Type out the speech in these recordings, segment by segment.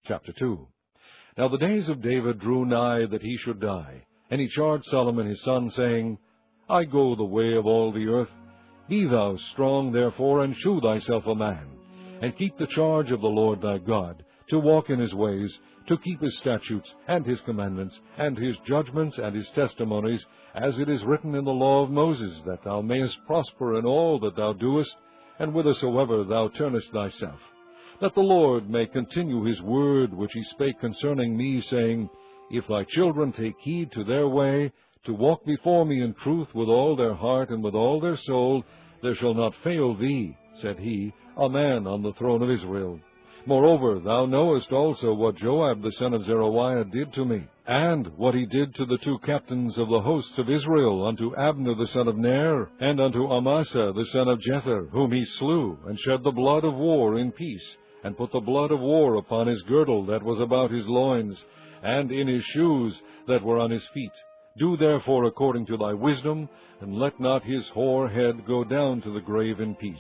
Chapter 2. Now the days of David drew nigh that he should die, and he charged Solomon his son, saying, I go the way of all the earth. Be thou strong, therefore, and shew thyself a man, and keep the charge of the Lord thy God, to walk in his ways, to keep his statutes, and his commandments, and his judgments, and his testimonies, as it is written in the law of Moses, that thou mayest prosper in all that thou doest, and whithersoever thou turnest thyself. That the Lord may continue his word which he spake concerning me, saying, If thy children take heed to their way, to walk before me in truth with all their heart and with all their soul, there shall not fail thee, said he, a man on the throne of Israel. Moreover, thou knowest also what Joab the son of Zeruiah did to me, and what he did to the 2 captains of the hosts of Israel, unto Abner the son of Ner, and unto Amasa the son of Jether, whom he slew, and shed the blood of war in peace, and put the blood of war upon his girdle that was about his loins, and in his shoes that were on his feet. Do therefore according to thy wisdom, and let not his hoar head go down to the grave in peace.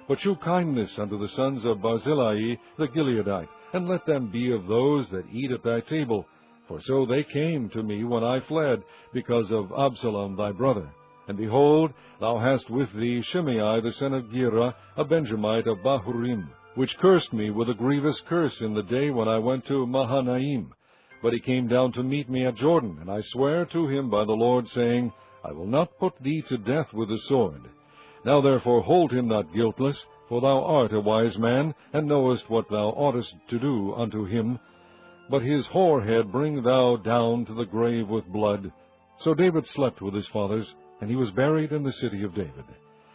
But shew kindness unto the sons of Barzillai the Gileadite, and let them be of those that eat at thy table. For so they came to me when I fled, because of Absalom thy brother. And behold, thou hast with thee Shimei the son of Gera, a Benjamite of Bahurim, which cursed me with a grievous curse in the day when I went to Mahanaim. But he came down to meet me at Jordan, and I sware to him by the Lord, saying, I will not put thee to death with the sword. Now therefore hold him not guiltless, for thou art a wise man, and knowest what thou oughtest to do unto him. But his hoar head bring thou down to the grave with blood. So David slept with his fathers, and he was buried in the city of David.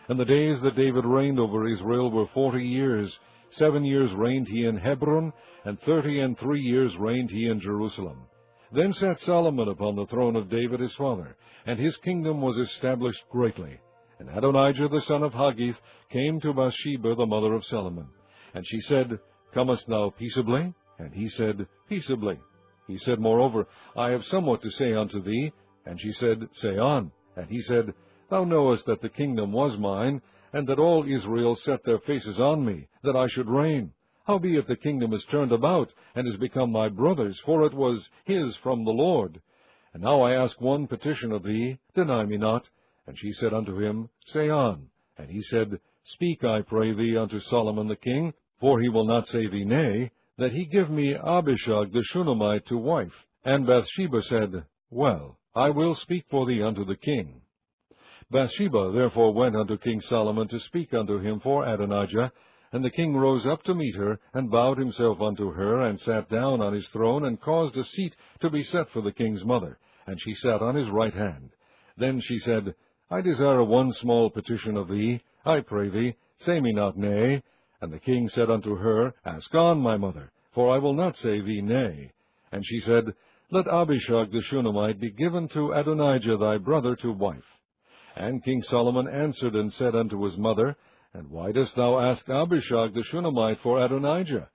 And the days that David reigned over Israel were 40 years. 7 years reigned he in Hebron, and 33 years reigned he in Jerusalem. Then sat Solomon upon the throne of David his father, and his kingdom was established greatly. And Adonijah the son of Haggith came to Bathsheba the mother of Solomon. And she said, Comest thou peaceably? And he said, Peaceably. He said, Moreover, I have somewhat to say unto thee. And she said, Say on. And he said, Thou knowest that the kingdom was mine, and that all Israel set their faces on me, that I should reign. Howbeit the kingdom is turned about, and is become my brother's, for it was his from the Lord. And now I ask one petition of thee, deny me not. And she said unto him, Say on. And he said, Speak, I pray thee, unto Solomon the king, for he will not say thee nay, that he give me Abishag the Shunammite to wife. And Bathsheba said, Well, I will speak for thee unto the king. Bathsheba therefore went unto King Solomon to speak unto him for Adonijah. And the king rose up to meet her, and bowed himself unto her, and sat down on his throne, and caused a seat to be set for the king's mother. And she sat on his right hand. Then she said, I desire one small petition of thee. I pray thee, say me not nay. And the king said unto her, Ask on, my mother, for I will not say thee nay. And she said, Let Abishag the Shunammite be given to Adonijah thy brother to wife. And King Solomon answered and said unto his mother, And why dost thou ask Abishag the Shunammite for Adonijah?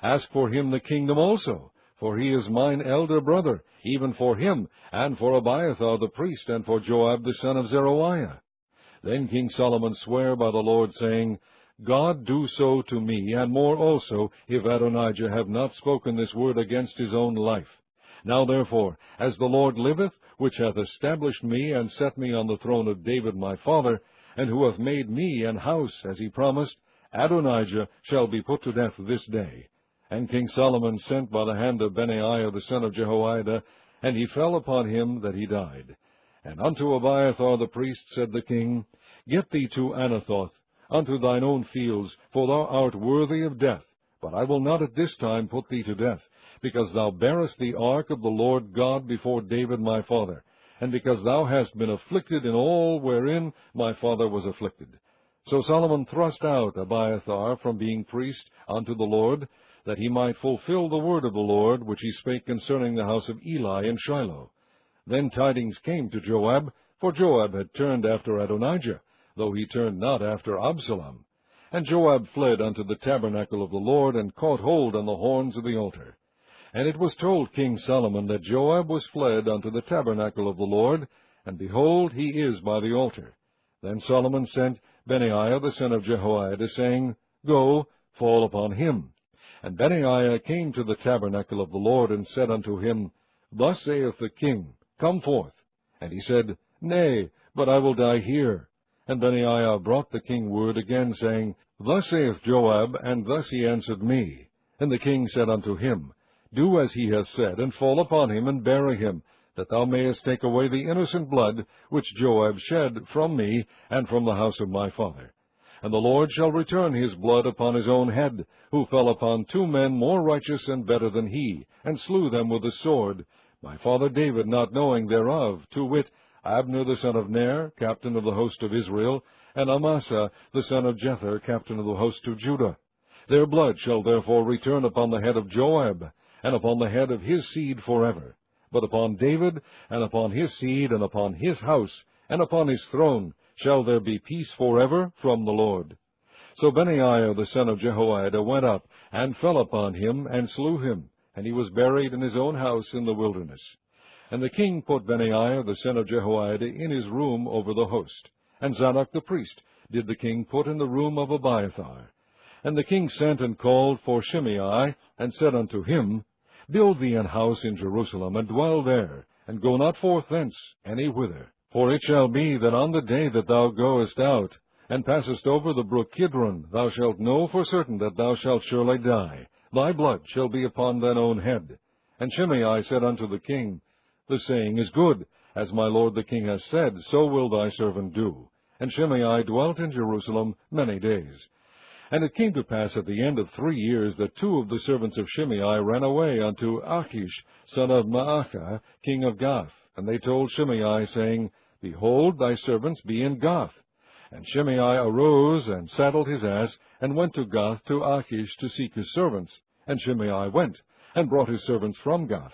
Ask for him the kingdom also, for he is mine elder brother, even for him, and for Abiathar the priest, and for Joab the son of Zeruiah. Then King Solomon sware by the Lord, saying, God do so to me, and more also, if Adonijah have not spoken this word against his own life. Now therefore, as the Lord liveth, which hath established me, and set me on the throne of David my father, and who hath made me an house, as he promised, Adonijah shall be put to death this day. And King Solomon sent by the hand of Benaiah the son of Jehoiada, and he fell upon him that he died. And unto Abiathar the priest said the king, Get thee to Anathoth, unto thine own fields, for thou art worthy of death. But I will not at this time put thee to death, because thou bearest the ark of the Lord God before David my father, and because thou hast been afflicted in all wherein my father was afflicted. So Solomon thrust out Abiathar from being priest unto the Lord, that he might fulfill the word of the Lord, which he spake concerning the house of Eli in Shiloh. Then tidings came to Joab, for Joab had turned after Adonijah, though he turned not after Absalom. And Joab fled unto the tabernacle of the Lord, and caught hold on the horns of the altar. And it was told King Solomon that Joab was fled unto the tabernacle of the Lord, and behold, he is by the altar. Then Solomon sent Benaiah the son of Jehoiada, saying, Go, fall upon him. And Benaiah came to the tabernacle of the Lord, and said unto him, Thus saith the king, Come forth. And he said, Nay, but I will die here. And Benaiah brought the king word again, saying, Thus saith Joab, and thus he answered me. And the king said unto him, Do as he hath said, and fall upon him, and bury him, that thou mayest take away the innocent blood which Joab shed from me, and from the house of my father. And the Lord shall return his blood upon his own head, who fell upon 2 men more righteous and better than he, and slew them with the sword, my father David not knowing thereof, to wit, Abner the son of Ner, captain of the host of Israel, and Amasa the son of Jether, captain of the host of Judah. Their blood shall therefore return upon the head of Joab, and upon the head of his seed forever. But upon David, and upon his seed, and upon his house, and upon his throne, shall there be peace forever from the Lord. So Benaiah the son of Jehoiada went up, and fell upon him, and slew him, and he was buried in his own house in the wilderness. And the king put Benaiah the son of Jehoiada in his room over the host. And Zadok the priest did the king put in the room of Abiathar. And the king sent and called for Shimei, and said unto him, Build thee an house in Jerusalem, and dwell there, and go not forth thence any whither. For it shall be that on the day that thou goest out, and passest over the brook Kidron, thou shalt know for certain that thou shalt surely die. Thy blood shall be upon thine own head. And Shimei said unto the king, The saying is good. As my lord the king has said, so will thy servant do. And Shimei dwelt in Jerusalem many days. And it came to pass at the end of 3 years that 2 of the servants of Shimei ran away unto Achish, son of Maacah, king of Gath. And they told Shimei, saying, Behold, thy servants be in Gath. And Shimei arose, and saddled his ass, and went to Gath to Achish to seek his servants. And Shimei went, and brought his servants from Gath.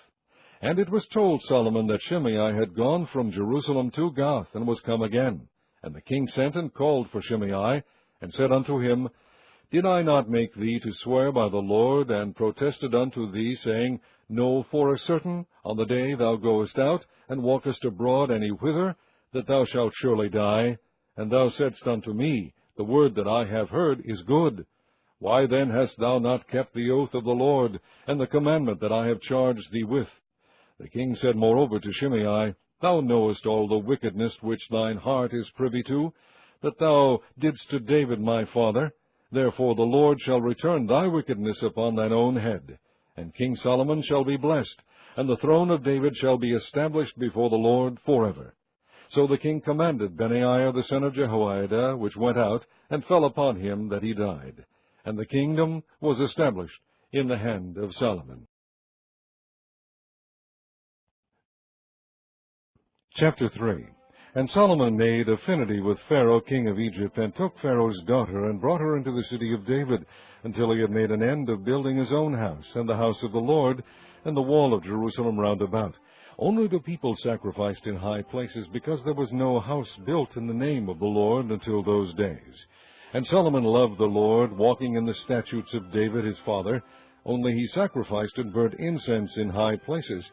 And it was told Solomon that Shimei had gone from Jerusalem to Gath, and was come again. And the king sent and called for Shimei, and said unto him, Did I not make thee to swear by the Lord, and protested unto thee, saying, Know for a certain, on the day thou goest out, and walkest abroad any whither, that thou shalt surely die? And thou saidst unto me, The word that I have heard is good. Why then hast thou not kept the oath of the Lord, and the commandment that I have charged thee with? The king said moreover to Shimei, Thou knowest all the wickedness which thine heart is privy to, that thou didst to David my father. Therefore the Lord shall return thy wickedness upon thine own head. And King Solomon shall be blessed, and the throne of David shall be established before the Lord forever. So the king commanded Benaiah the son of Jehoiada, which went out, and fell upon him that he died. And the kingdom was established in the hand of Solomon. Chapter 3. And Solomon made affinity with Pharaoh king of Egypt, and took Pharaoh's daughter, and brought her into the city of David, until he had made an end of building his own house, and the house of the Lord, and the wall of Jerusalem round about. Only the people sacrificed in high places, because there was no house built in the name of the Lord until those days. And Solomon loved the Lord, walking in the statutes of David his father, only he sacrificed and burnt incense in high places.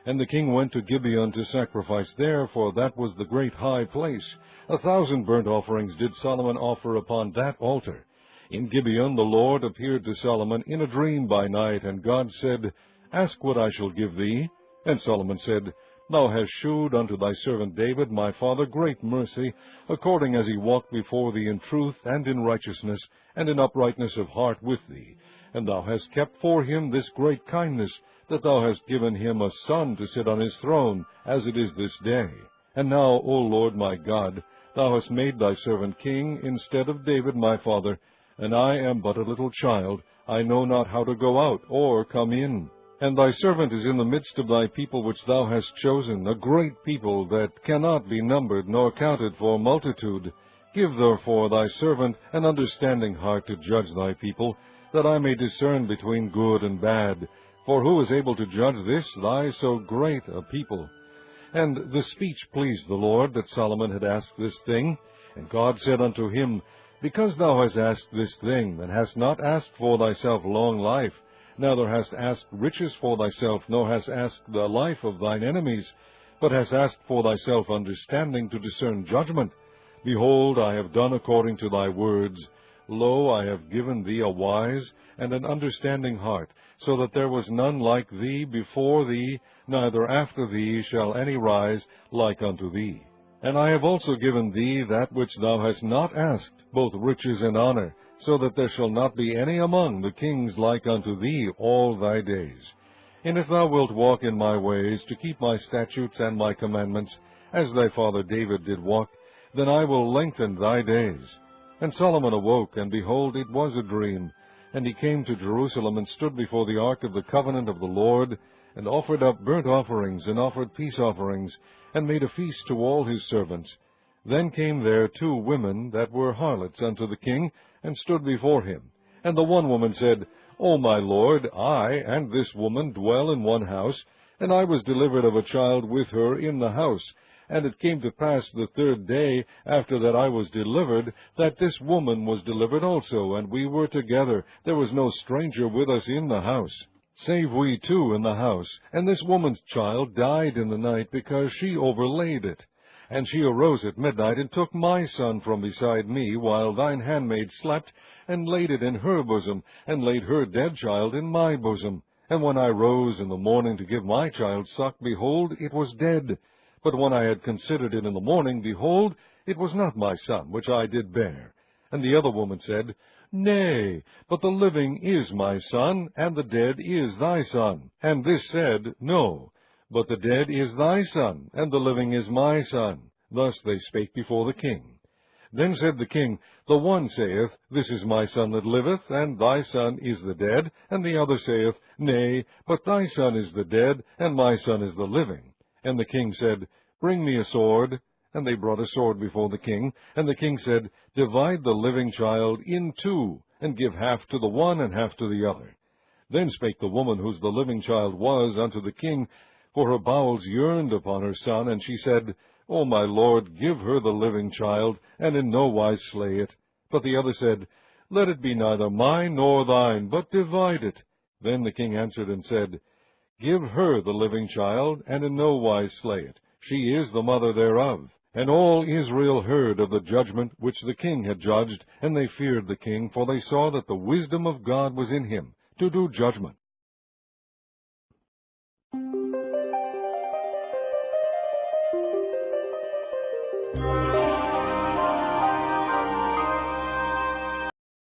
And the king went to Gibeon to sacrifice there, for that was the great high place. 1,000 burnt offerings did Solomon offer upon that altar. In Gibeon the Lord appeared to Solomon in a dream by night, and God said, Ask what I shall give thee. And Solomon said, Thou hast shewed unto thy servant David my father great mercy, according as he walked before thee in truth, and in righteousness, and in uprightness of heart with thee. And thou hast kept for him this great kindness, that thou hast given him a son to sit on his throne, as it is this day. And now, O Lord my God, thou hast made thy servant king instead of David my father, and I am but a little child, I know not how to go out or come in. And thy servant is in the midst of thy people which thou hast chosen, a great people that cannot be numbered nor counted for multitude. Give therefore thy servant an understanding heart to judge thy people, that I may discern between good and bad. For who is able to judge this, thy so great a people? And the speech pleased the Lord, that Solomon had asked this thing. And God said unto him, Because thou hast asked this thing, and hast not asked for thyself long life, neither hast asked riches for thyself, nor hast asked the life of thine enemies, but hast asked for thyself understanding to discern judgment, behold, I have done according to thy words. Lo, I have given thee a wise and an understanding heart, so that there was none like thee before thee, neither after thee shall any rise like unto thee. And I have also given thee that which thou hast not asked, both riches and honor, so that there shall not be any among the kings like unto thee all thy days. And if thou wilt walk in my ways, to keep my statutes and my commandments, as thy father David did walk, then I will lengthen thy days. And Solomon awoke, and behold, it was a dream. And he came to Jerusalem, and stood before the ark of the covenant of the Lord, and offered up burnt offerings, and offered peace offerings, and made a feast to all his servants. Then came there 2 women that were harlots unto the king, and stood before him. And the one woman said, O my lord, I and this woman dwell in one house, and I was delivered of a child with her in the house. And it came to pass the 3rd day after that I was delivered, that this woman was delivered also, and we were together. There was no stranger with us in the house, save we 2 in the house. And this woman's child died in the night, because she overlaid it. And she arose at midnight, and took my son from beside me, while thine handmaid slept, and laid it in her bosom, and laid her dead child in my bosom. And when I rose in the morning to give my child suck, behold, it was dead. But when I had considered it in the morning, behold, it was not my son, which I did bear. And the other woman said, Nay, but the living is my son, and the dead is thy son. And this said, No, but the dead is thy son, and the living is my son. Thus they spake before the king. Then said the king, The one saith, This is my son that liveth, and thy son is the dead. And the other saith, Nay, but thy son is the dead, and my son is the living. And the king said, Bring me a sword. And they brought a sword before the king. And the king said, Divide the living child in 2, and give half to the one and half to the other. Then spake the woman whose the living child was unto the king, for her bowels yearned upon her son, and she said, O my lord, give her the living child, and in no wise slay it. But the other said, Let it be neither mine nor thine, but divide it. Then the king answered and said, Give her the living child, and in no wise slay it. She is the mother thereof. And all Israel heard of the judgment which the king had judged, and they feared the king, for they saw that the wisdom of God was in him, to do judgment.